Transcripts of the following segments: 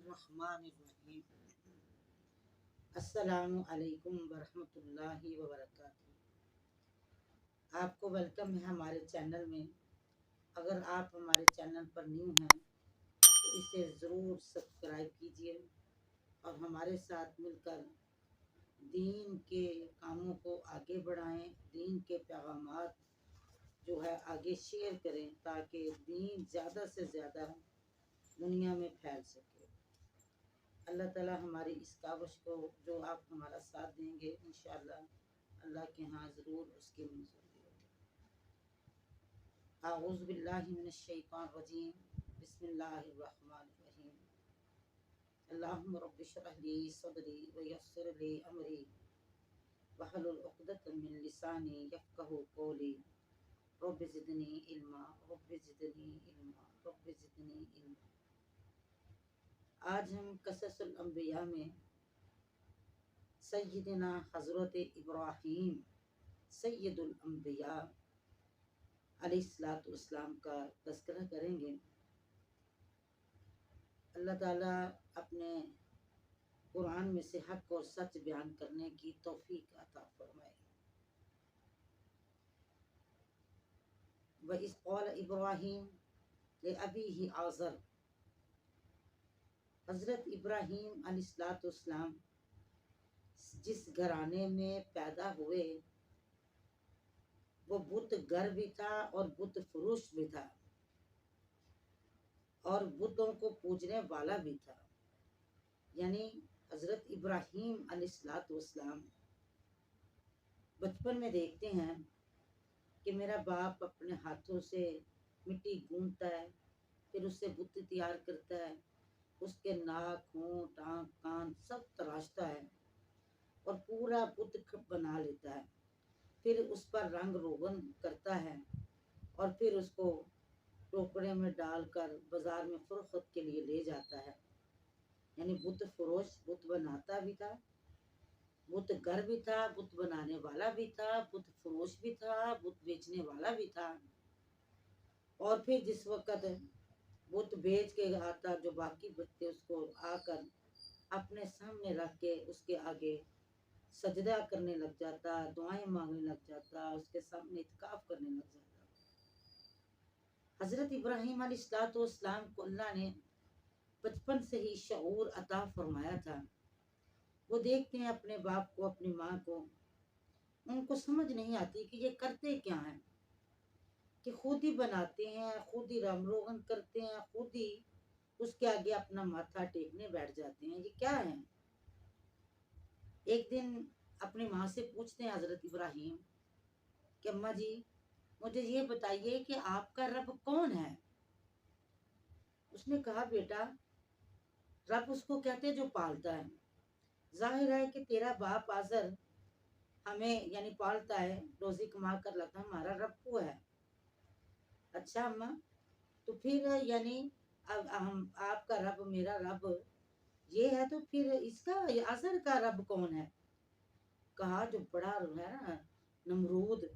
बिस्मिल्लाहिर्रहमानिर्रहीम। अस्सलामु अलैकुम वरहमतुल्लाहि वबरकातुहू। आपको वेलकम है हमारे चैनल में। अगर आप हमारे चैनल पर न्यू हैं तो इसे ज़रूर सब्सक्राइब कीजिए और हमारे साथ मिलकर दीन के कामों को आगे बढ़ाएं, दीन के पैगामात जो है आगे शेयर करें ताकि दीन ज़्यादा से ज़्यादा दुनिया में फैल सके। अल्लाह ताला हमारी इस काविश को जो आप हमारा साथ देंगे इंशाअल्लाह अल्लाह के यहाँ ज़रूर उसकी मंजूरी होगी। आऊज़ु बिल्लाहि मिनश शैतानिर रजीम। बिस्मिल्लाहिर्रहमानिर्रहीम। अल्लाहुम्मा रब्बि इश्रह ली सदरी व यस्सिर ली अमरी वहलुल उक़दतम मिन लिसानी यफ़क़हू क़ौली रब्बि ज़िदनी इल्मा रब्बि ज़िदनी इल्मा रब्बि ज़िदनी इल्मा। आज हम क़ससुल अंबिया में सय्यदना हज़रत इब्राहीम सय्यदुल अंबिया अलैहिस्सलातु वस्सलाम का तज़किरा करेंगे। अल्लाह ताला अपने कुरान में से हक और सच बयान करने की तौफीक अता फरमाए। व इज़ क़ाल इब्राहीम लिअबीही आज़र। हज़रत इब्राहीम अलैहिस्सलातु वस्सलाम जिस घराने में पैदा हुए वो बुत गर भी था और बुत फरोश भी था और बुतों को पूजने वाला भी था। यानी हज़रत इब्राहीम अलैहिस्सलातु वस्सलाम बचपन में देखते हैं कि मेरा बाप अपने हाथों से मिट्टी गूंथता है, फिर उससे बुत तैयार करता है, उसके नाक, होंठ, आँख, कान सब तराशता है और पूरा बुत बना लेता है। फिर उस पर रंग रोगन करता है और फिर उसको टोकरे में डालकर बाजार में फरोख्त के लिए ले जाता है। यानी बुत फरोश, बुत बनाता भी था, बुत घर भी था, बुत बनाने वाला भी था, बुत फरोश भी था, बुत बेचने वाला भी था। और फिर जिस वक़्त बुत बेच के आता जो बाकी बच्चे उसको आकर अपने सामने रख के उसके आगे सजदा करने लग जाता, दुआएं मांगने लग जाता, उसके सामने इत्काफ करने लग जाता। हज़रत इब्राहीम अलैहिस्सलातु वस्सलाम को अल्लाह ने बचपन से ही शऊर अता फरमाया था। वो देखते हैं अपने बाप को, अपनी माँ को, उनको समझ नहीं आती कि ये करते क्या हैं, कि खुद ही बनाते हैं, खुद ही रंग रोगन करते हैं, खुद ही उसके आगे अपना माथा टेकने बैठ जाते हैं, ये क्या है। एक दिन अपनी माँ से पूछते हैं हज़रत इब्राहीम कि अम्मा जी मुझे ये बताइए कि आपका रब कौन है। उसने कहा बेटा रब उसको कहते हैं जो पालता है। जाहिर है कि तेरा बाप आज़र हमें यानी पालता है, रोजी कमा कर लाता है, हमारा रब वो है। अच्छा अम्मा तो फिर यानी अब हम आपका रब मेरा रब ये है तो फिर इसका आज़र का रब कौन है। कहा जो बड़ा है ना नमरूद,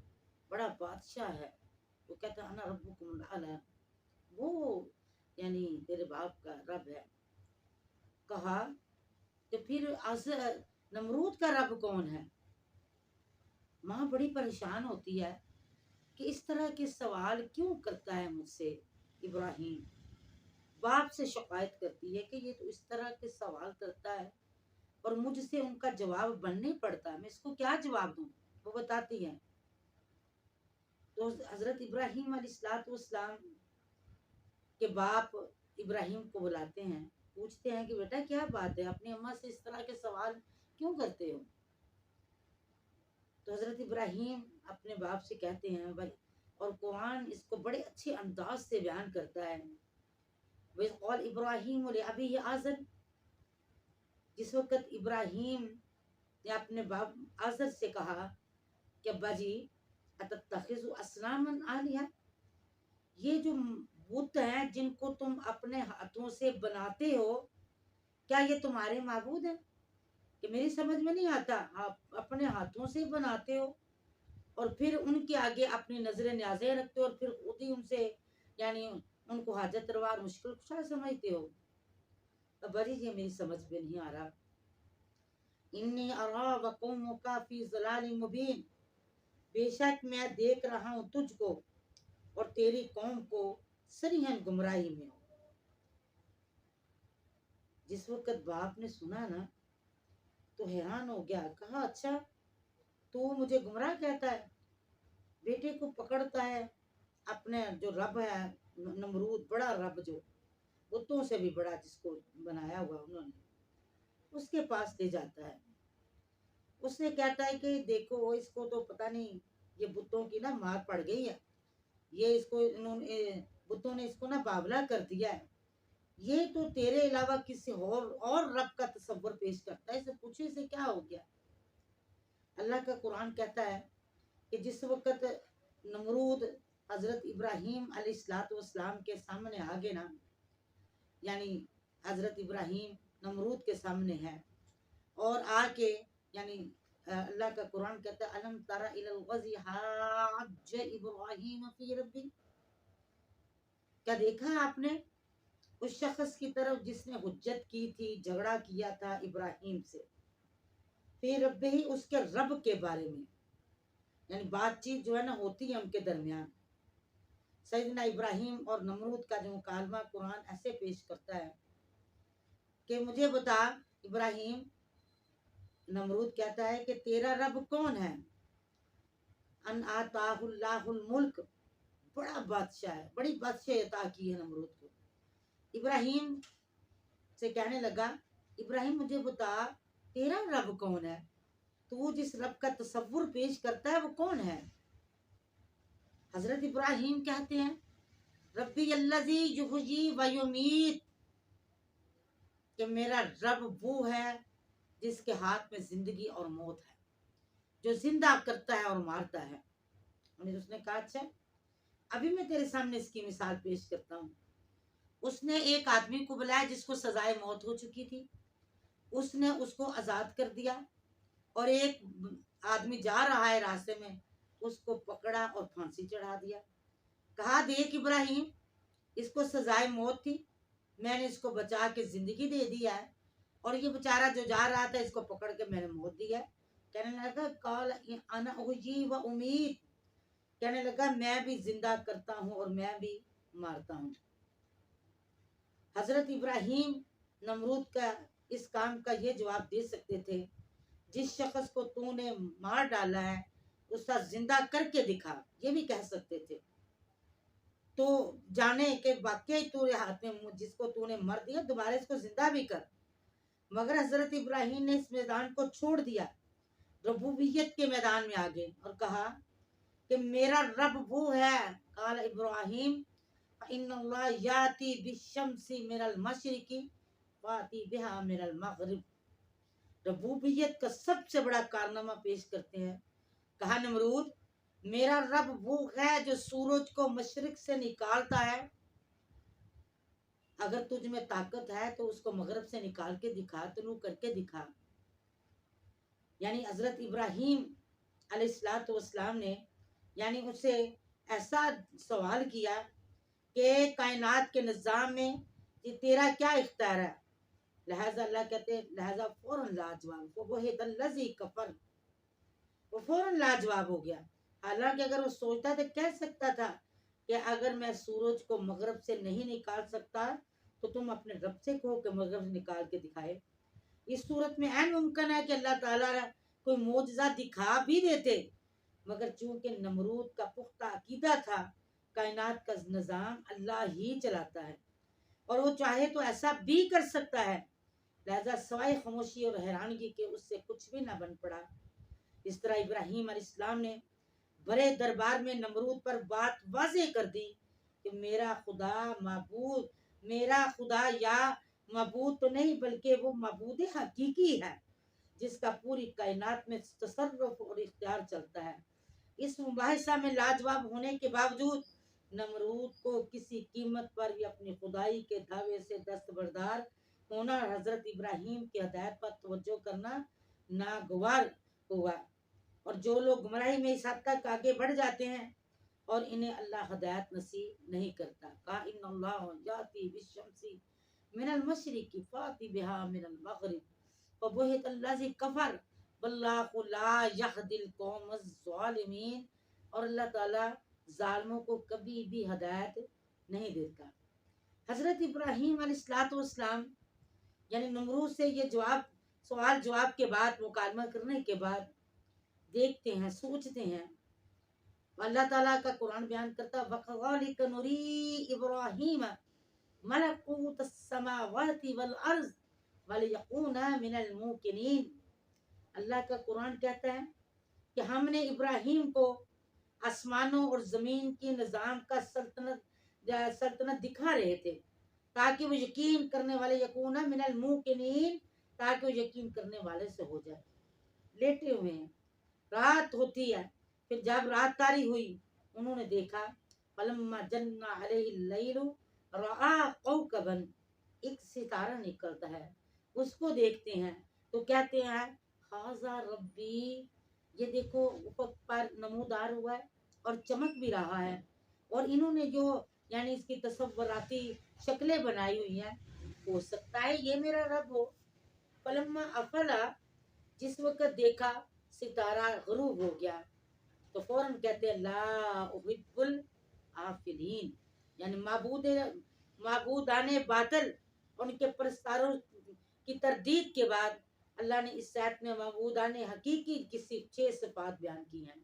बड़ा बादशाह है, वो कहता अना रब्बुकुमुल आला, वो यानी तेरे बाप का रब है। कहा तो फिर नमरूद का रब कौन है। माँ बड़ी परेशान होती है कि इस तरह के सवाल क्यों करता है मुझसे इब्राहीम। बाप से शिकायत करती है कि ये तो इस तरह के सवाल करता है और मुझसे उनका जवाब बनने पड़ता है, मैं इसको क्या जवाब दूं। वो बताती है तो हज़रत इब्राहीम अलैहिस्सलाम के बाप इब्राहीम को बुलाते हैं, पूछते हैं कि बेटा क्या बात है, अपनी अम्मा से इस तरह के सवाल क्यों करते हो। तो हज़रत इब्राहीम अपने बाप से कहते हैं भाई, और कुरान इसको बड़े अच्छे अंदाज से बयान करता है। वह कौल इब्राहीम अभी आज़र, जिस वक़्त इब्राहीम ने अपने बाप आज़र से कहा कि अब्बा जी अतत्तखिज़ु अस्नामन आलिहा, ये जो बुत हैं जिनको तुम अपने हाथों से बनाते हो क्या ये तुम्हारे माबूद हैं। कि मेरी समझ में नहीं आता, आप अपने हाथों से बनाते हो और फिर उनके आगे अपनी नजरें न्याज़ें रखते हो और फिर खुद ही उनसे यानी उनको हाजत रवा मुश्किल कुशा समझते हो। अब अरे ये मेरी समझ में नहीं आ रहा। इन्नी अरा व कौमुका फी ज़लालिम मुबीन, बेशक मैं देख रहा हूँ तुझको और तेरी कौम को सरीहन गुमराही में। जिस वक्त बाप ने सुना ना तो हैरान हो गया, कहा अच्छा तू मुझे गुमराह कहता है, बेटे को पकड़ता है, अपने जो रब है नमरूद, बड़ा रब जो बुतों से भी बड़ा जिसको बनाया हुआ उन्होंने, उसके पास ले जाता है। उसने कहता है कि देखो इसको तो पता नहीं, ये बुतों की ना मार पड़ गई है, ये इसको इन्होंने बुतों ने इसको ना बावला कर दिया है, ये तो तेरे अलावा किसी और रब का तस्वर पेश करता है, इसे पूछे से क्या हो गया। अल्लाह का कुरान कहता है कि जिस वक्त नमरूद हजरत इब्राहिम अलैहिस्सलाम के सामने आ गए ना, यानी हजरत इब्राहिम नमरूद के सामने है और आके, यानी अल्लाह का कुरान कहता है अलम तरा इलल गज़ी हाज इब्राहिम फी रब्बी, क्या देखा है आपने उस शख्स की तरफ जिसने हुज्जत की थी, झगड़ा किया था इब्राहिम से, फिर रब्बी ही उसके रब के बारे में, यानी बातचीत जो है ना होती है उनके दरमियान। सैयदना इब्राहिम और नमरूद का जो मुकालमा कुरान ऐसे पेश करता है कि मुझे बता इब्राहिम, नमरूद कहता है कि तेरा रब कौन है। अन आताहुल्लाहुल मुल्क, बड़ा बादशाह है, बड़ी बादशाह अता की है नमरूद को। इब्राहिम से कहने लगा, इब्राहिम मुझे बता तेरा रब कौन है, तू जिस रब का तसव्वुर पेश करता है वो कौन है। हजरत इब्राहिम कहते हैं रब्बी अल्लज़ी युहयी व युमीत, कि मेरा रब वो है जिसके हाथ में जिंदगी और मौत है, जो जिंदा करता है और मारता है। उसने कहा अच्छा अभी मैं तेरे सामने इसकी मिसाल पेश करता हूँ। उसने एक आदमी को बुलाया जिसको सजाए मौत हो चुकी थी, उसने उसको आजाद कर दिया और एक आदमी जा रहा है रास्ते में, उसको पकड़ा और फांसी चढ़ा दिया। कहा देख इब्राहिम, इसको सजाए मौत थी, मैंने इसको बचा के जिंदगी दे दिया है, और ये बेचारा जो जा रहा था इसको पकड़ के मैंने मौत दी है। कहने लगा काल अना उजी व उम्मीद, कहने लगा मैं भी जिंदा करता हूँ और मैं भी मारता हूँ। हजरत इब्राहिम नमरूद का इस काम का ये जवाब दे सकते थे, जिस शख्स को तूने मार डाला है उसका जिंदा करके दिखा, ये भी कह सकते थे, तो जाने के वाकई तेरे हाथ में जिसको तूने मर दिया दोबारा इसको जिंदा भी कर। मगर हजरत इब्राहिम ने इस मैदान को छोड़ दिया, रबूबियत के मैदान में आ गए और कहा कि मेरा रब वो है। काल इब्राहिम इन्नल्लाह याती बिशम्सी मिनल मशरिकी वाती बिहा मिनल मगरिब, रबूबियत का सबसे बड़ा कारनामा पेश करते हैं। कहा नमरूद मेरा रब वो है जो सूरज को मशरिक से निकालता है, अगर तुझ में ताकत है तो उसको मगरब से निकाल के दिखा, तुलू करके दिखा। यानी हजरत इब्राहिम अलैहिस्सलाम ने यानी उससे ऐसा सवाल किया कि कायनात के निज़ाम में कि तेरा क्या इख्तियार है। लिहाजा अल्लाह कहते हैं लिहाजा फौरन लाजवाब, वो है दल्लज़ी कफर, वो फौरन लाजवाब हो गया। हालांकि अगर वो सोचता तो कह सकता था कि अगर मैं सूरज को मगरब से नहीं निकाल सकता तो तुम अपने रब से कहो कि मगरब से निकाल के दिखाए। इस सूरत में ऐन मुमकिन है कि अल्लाह ताला कोई मोजज़ा दिखा भी देते, मगर चूंकि नमरूद का पुख्ता अकीदा था कायनात का निज़ाम अल्लाह ही चलाता है और वो चाहे तो ऐसा भी कर सकता है, लिहाजा सवाए खामोशी और हैरानगी के उससे कुछ भी ना बन पड़ा। इस तरह इब्राहिम अलैहिस्सलाम ने बड़े दरबार में नमरूद पर बात वाज़ेह कर दी कि मेरा खुदा माबूद, मेरा खुदा या माबूद तो नहीं बल्कि वो माबूद हकीकी है जिसका पूरी कायनात में तसर्रुफ और इख्तियार चलता है। इस मुबाहिसा में लाजवाब होने के बावजूद नमरूद को किसी कीमत पर भी अपनी खुदाई के दावे से दस्तबरदार होना, हजरत इब्राहिम की हदायत पर तवज्जो करना नागवार हुआ। और जो लोग गुमराही में इस हद तक आगे बढ़ जाते हैं और इन्हें अल्लाह हदायत नसीब नहीं करता। का इन्नल्लाह याती बिशम्सी मिनल मशरिकी फाति बिहा मिनल मगरिब फबुहित अल्लज़ी कफर वल्लाहु ला यहदिल कौमज़ ज़ालिमीन। और अल्लाह ताला जालिमों को कभी भी हिदायत नहीं देता। हजरत इब्राहीम अलैहिस्सलाम यानी नमरूद से ये जवाब सवाल जवाब के बाद मुकालमा करने के बाद देखते हैं, सोचते हैं। अल्लाह ताला का कुरान बयान करता वक़ज़ालिक नुरी इब्राहीम मलकूत समावाति वल अर्ज़ वलियकूना मिनल मूकिनीन। अल्लाह का कुरान कहता है कि हमने इब्राहीम को आसमानों और जमीन की निजाम का सल्तनत दिखा रहे थे ताकि वो यकीन करने वाले यकूना मिनल मूकिनीन, ताकि वो यकीन करने वाले से हो जाए। लेटे हुए हैं, रात होती है, फिर जब रात तारी हुई उन्होंने देखा फलम्मा जन्ना अलैहि लैलु रआ कौकबन, एक सितारा निकलता है, उसको देखते हैं तो कहते हैं हाजा रब्बी, ये देखो ऊपर पर नमूदार हुआ है और चमक भी रहा है। और इन्होंने जो यानी इसकी तसव्वुराती शक्लें बनाई हुई हैं, हो सकता है ये मेरा रब हो। फलम्मा अफला, जिस वक्त देखा सितारा गुरूब हो गया तो फौरन कहते हैं ला उहिब्बुल आफिलीन, यानी माबूदाने बातिल उनके परस्तारों की तरदीद के बाद अल्लाह ने इस आयत में माबूदाने हकीकी की सिर्फ 6 सिफात बयान की हैं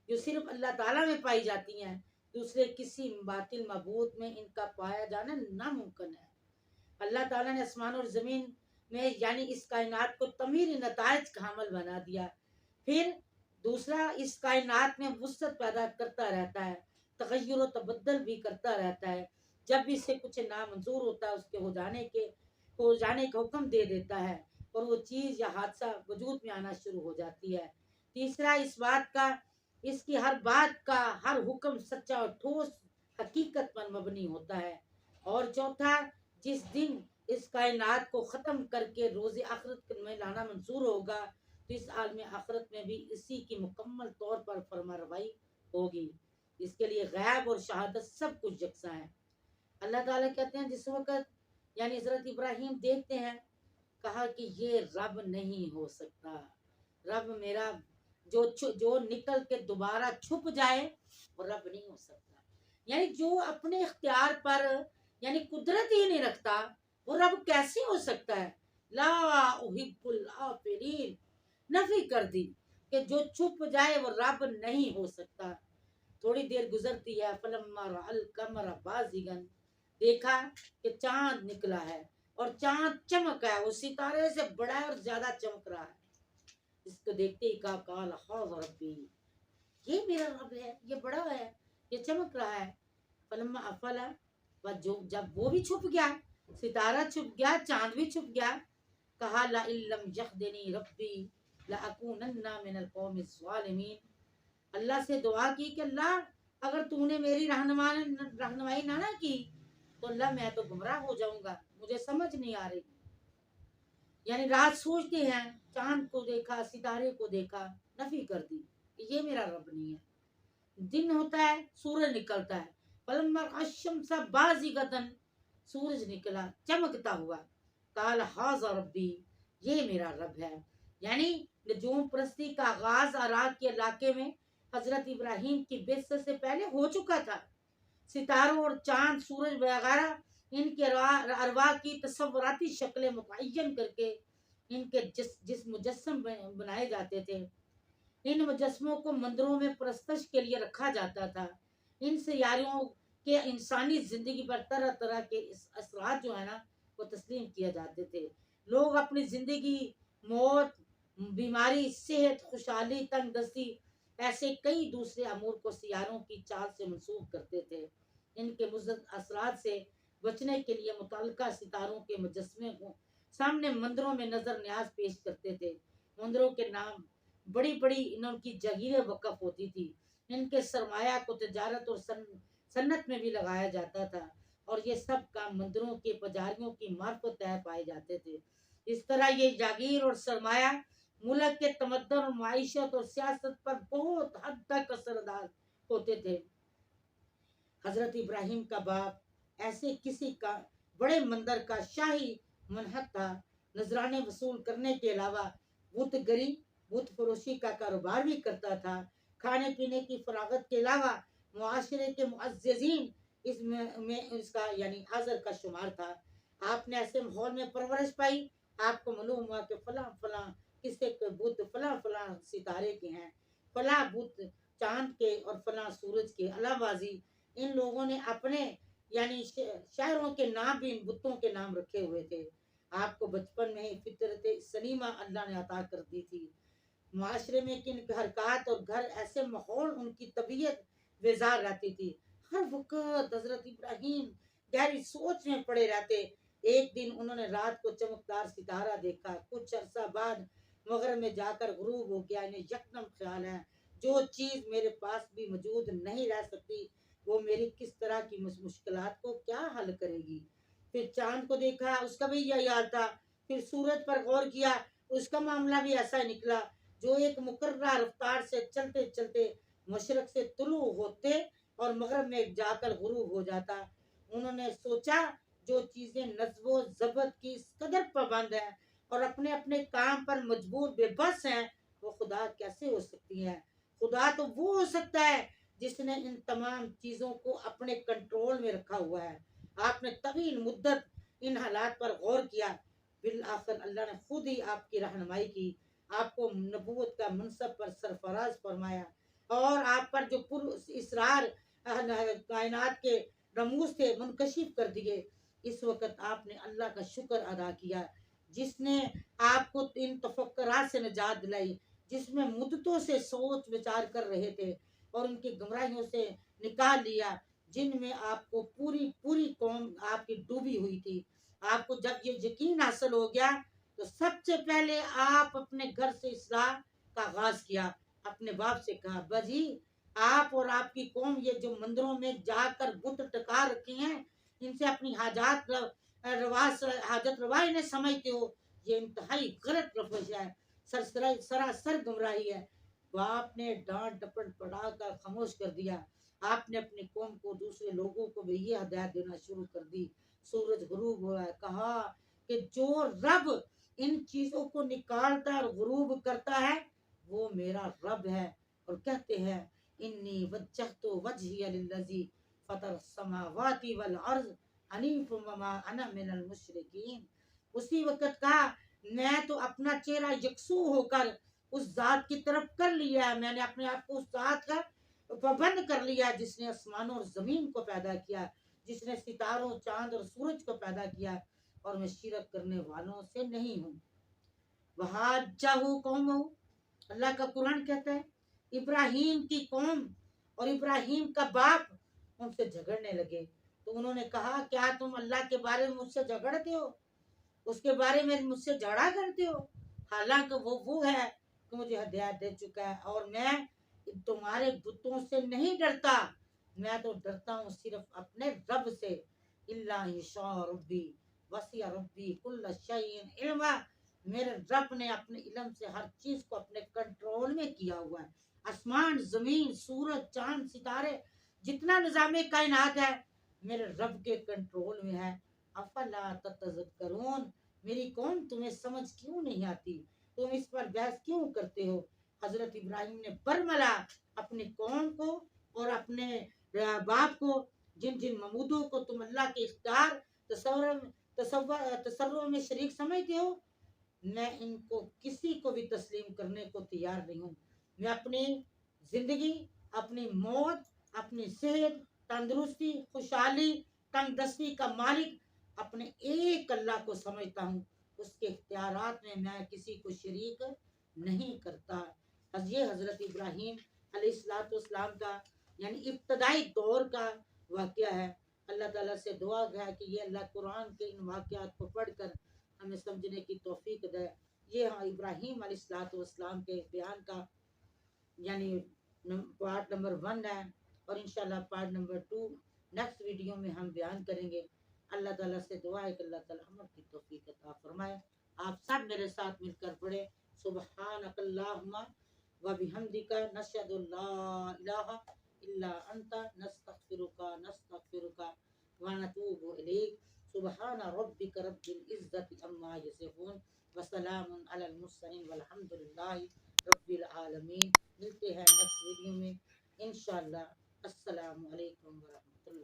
जो सिर्फ अल्लाह ताला में पाई जाती हैं। दूसरे किसी बातिल मबूद में इनका पाया जाना नामुमकिन है। अल्लाह ताला ने आसमान और ज़मीन में यानी इस कायनात को तमीरी नताइज का हामिल बना दिया। फिर दूसरा, इस कायनात में वुसअत पैदा करता रहता है, तगय्युर और तबद्दुल भी करता रहता है। जब भी इसे कुछ नामंजूर होता है उसके हो जाने का हुक्म दे देता है और वो चीज़ या हादसा वजूद में आना शुरू हो जाती है। तीसरा, इस बात का इसकी हर बात का हर हुक्म सच्चा और ठोस हकीकत पर मबनी होता है। और चौथा, जिस दिन इस कायनात को ख़त्म करके रोज़े आखिरत में लाना मंजूर होगा तो इस आलम आखिरत में भी इसी की मुकम्मल तौर पर फरमारवाई होगी। इसके लिए गैब और शहादत सब कुछ यकसा है। अल्लाह ताला कहते हैं जिस वक्त यानी हज़रत इब्राहीम देखते हैं, कहा कि ये रब नहीं हो सकता, रब मेरा जो निकल के दोबारा छुप जाए वो रब नहीं हो सकता। यानी जो अपने इख्तियार पर यानी कुदरत ही नहीं रखता वो रब कैसे हो सकता है। ला उहिब्बुल आफिलीन, नफी कर दी कि जो छुप जाए वो रब नहीं हो सकता। थोड़ी देर गुजरती है, फलम्मा रअल कमर बाज़िगन, देखा कि चांद निकला है और चांद चमक है, वो सितारे से बड़ा है और ज्यादा चमक रहा है। इसको देखते ही कहा काल हाज़ा रब्बी, ये मेरा रब है, ये बड़ा है, ये चमक रहा है। फलम्मा अफला, जो जब वो भी छुप गया, सितारा छुप गया, चांद भी छुप गया, कहा ला इल्लम यहदिनी रब्बी ला अकूनन्ना मिनल कौमिज़ ज़ालिमीन। अल्लाह से दुआ की कि अल्लाह अगर तूने मेरी रहनुमाई ना की तो अल्लाह मैं तो गुमराह हो जाऊंगा, मुझे समझ नहीं आ रही। यानी रात सोचते हैं, चांद को देखा, सितारे को देखा, नफी कर दी कि ये मेरा रब नहीं है। दिन होता है, सूरज निकलता है, फलम्मा अशम्सा बाज़िगतन, सूरज निकला चमकता हुआ, काल हाज़ा रब्बी, ये मेरा रब है। यानी नजूम परस्ती का आगाज अराक के इलाके में हजरत इब्राहीम की बेइज्जत से पहले हो चुका था। सितारों और चांद, सूरज वगैरह इनके अरवा की तस्वुराती शक्लें मुतय्यन करके इनके जिस मुजस्सम बनाए जाते थे। इन मुजस्मों को मंदिरों में प्रस्तश के लिए रखा जाता था। इन सैयारियों के इंसानी जिंदगी पर तरह तरह के असरात जो है ना वो तस्लीम किए जाते थे। लोग अपनी जिंदगी, मौत, बीमारी, सेहत, खुशहाली, तंगदस्ती ऐसे कई दूसरे अमूर को सियारों की चाल से मंसूब करते थे। इनके मुज़्ज़त असरात से बचने के लिए मुतल्लिका सितारों के मुजस्मे को सामने मंदिरों में नजर न्याज पेश करते थे। मंदिरों के नाम बड़ी बड़ी इनकी जगीरें वक़्फ़ होती थी। इनके सरमाया को तजारत और सन्नत में भी लगाया जाता था और ये सब काम मंदिरों के पुजारियों की मार्फत तय पाए जाते थे। इस तरह ये जागीर और सरमाया मुल्क के तमद्दुन और माइशत और सियासत पर बहुत हद तक असरदार होते थे। हजरत इब्राहीम का बाप ऐसे किसी का बड़े मंदिर का शाही मनहत था। नजराने वसूल करने के अलावा बुतगरी बुत फरोशी का कारोबार भी करता था। खाने पीने की फरागत के अलावा मुआशरे के मुअज्जिजीन इसमें इसका यानी हाजिर का शुमार था। आपने ऐसे माहौल में परवरिश पाई, आपको मालूम हुआ कि फला फला किसके बुत फला फला सितारे के हैं, फला बुत चांद के और फला सूरज के। अलावाजी इन लोगों ने अपने यानी शहरों के नाम भी इन बुतों के नाम रखे हुए थे। आपको बचपन में ही फितरत सलीमा अल्लाह ने अता कर दी थी। माशरे में किन हरकत और घर ऐसे माहौल उनकी तबीयत बेजार रहती थी। हर वक्त हजरत इब्राहिम गहरी सोच में पड़े रहते। एक दिन उन्होंने रात को चमकदार सितारा देखा। कुछ अरसा बाद मगरब में जाकर गुरूब हो गया। इन्हें यकदम ख्याल है, जो चीज मेरे पास भी मौजूद नहीं रह सकती वो मेरी किस तरह की मुश्किलात को क्या हल करेगी। फिर चांद को देखा, उसका भी यही हाल था। फिर सूरज पर गौर किया, उसका मामला भी ऐसा ही निकला। जो एक मुकर्रा रफ्तार से चलते चलते मशरक से तुलू होते और मगरब में जाकर गुरूब हो जाता। उन्होंने सोचा, जो चीजें नज़्बो ज़ब्त की इस कदर पाबंद है और अपने अपने काम पर मजबूर बेबस हैं, वो खुदा कैसे हो सकती है। खुदा तो वो हो सकता है जिसने इन तमाम चीजों को अपने कंट्रोल में रखा हुआ है। आपने तवील मुद्दत इन हालात पर गौर किया। बिल आखिर अल्लाह ने खुद ही आपकी रहनुमाई की, आपको नबूवत का मनसब पर सरफराज फरमाया और आप पर जो पुर इसरार कायनात के रमूज थे मुनकशिफ कर दिए। इस वक्त आपने अल्लाह का शुक्र अदा किया जिसने आपको इन तफक्कुरात से निजात दिलाई, जिसमें मुद्दतों से सोच विचार कर रहे थे और उनकी गुमराहियों से निकाल लिया, जिनमें आपको पूरी पूरी कौम आपकी डूबी हुई थी। आपको जब ये यकीन हासिल हो गया तो सबसे पहले आप अपने घर से इस्लाह का आगाज किया। अपने बाप से कहा, बाजी आप और आपकी कौम ये जो मंदिरों में जाकर बुत टका रखे हैं, इनसे अपनी हाजत रवाई ने समझते हो, ये इंतहाई गलत रवैया है, सरासर गुमराही है। बाप ने डांट डपट पढ़ाकर खामोश कर दिया। आपने अपनी कौम को दूसरे लोगों को भी ये हदायत देना शुरू कर दी। सूरज गुरूब हुआ, कहा कि जो रब इन चीजों को निकालता और गुरूब करता है वो मेरा रब है। और कहते हैं, इन्नी वज्जहतु वजहिया लिल्लज़ी फतर समावाति वल अर्ज़ हनीफुम वमा अना मिनल मुशरिकीन। उसी वक्त कहा, मैं तो अपना चेहरा यकसू होकर उस जात की तरफ कर लिया है। मैंने अपने आप को उस जात का पाबंद कर लिया जिसने आसमानों और जमीन को पैदा किया, जिसने सितारों चांद और सूरज को पैदा किया, और मैं शिरक करने वालों से नहीं हूँ। वहां चाहू कौम, अल्लाह का कुरान कहता है, इब्राहिम की कौम और इब्राहिम का बाप उनसे झगड़ने लगे। तो उन्होंने कहा, क्या तुम अल्लाह के बारे में मुझसे झगड़ते हो, उसके बारे में मुझसे झगड़ा करते हो, हालांकि वो है कि मुझे हदायत दे चुका है और मैं तुम्हारे बुतों से नहीं डरता। मैं तो डरता हूँ सिर्फ अपने रब से। इल्ला हिशा रब्बी वसिया रब्बी कुल्ल शैइन इल्मा। मेरे रब ने अपने इल्म से हर चीज को अपने कंट्रोल में किया हुआ है। आसमान जमीन सूरज चांद सितारे जितना निजाम कायनात है मेरे रब के कंट्रोल में है। अफला ततज़क्करून, मेरी कौम तुम्हें समझ क्यों नहीं आती, तुम इस पर बहस क्यों करते हो। हजरत इब्राहिम ने बरमला अपनी कौम को और अपने बाप को, जिन जिन ममूदों को तुम अल्लाह के इख्तियार तसव्वुर में शरीक समझते हो, मैं इनको किसी को भी तस्लीम करने को तैयार नहीं हूँ। मैं अपनी जिंदगी, अपनी मौत, अपनी सेहत, तंदुरुस्ती, खुशहाली, तंगदस्ती का मालिक अपने एक अल्लाह को समझता हूँ। उसके इख्तियारात में मैं किसी को शरीक नहीं करता। ये हजरत इब्राहिम अलैहिस्सलाम का यानी इब्तदाई दौर का वाकया है। अल्लाह ताला से दुआ है कि ये अल्लाह कुरान के इन वाकयात को पढ़कर हमें समझने की तौफीक दे। ये हाँ इब्राहिम अलैहिस्सलाम के बयान का यानी पार्ट नंबर 1 है और इंशाल्लाह पार्ट नंबर 2 नेक्स्ट वीडियो में हम बयान करेंगे। अल्लाह ताला से दुआ है कि अल्लाह ताला हमें की तौफीक अता फरमाए। आप सब मेरे साथ मिलकर पढ़े, सुब्हानकल्लाहुम्मा व बिहम्दिका नशहदु ला इलाहा इल्ला अंता नस्तगफिरुका व नतूबु इलैक। सुबहान रब्बिक रब्बिल इज्जति अम्मा यसिफून व सलामुन अलल मुरसलीन वल्हम्दुलिल्लाहि रब्बिल आलमीन। मिलते हैं नेक्स्ट वीडियो में इंशाअल्लाह। अस्सलामु अलैकुम व रहमतुल्लाह।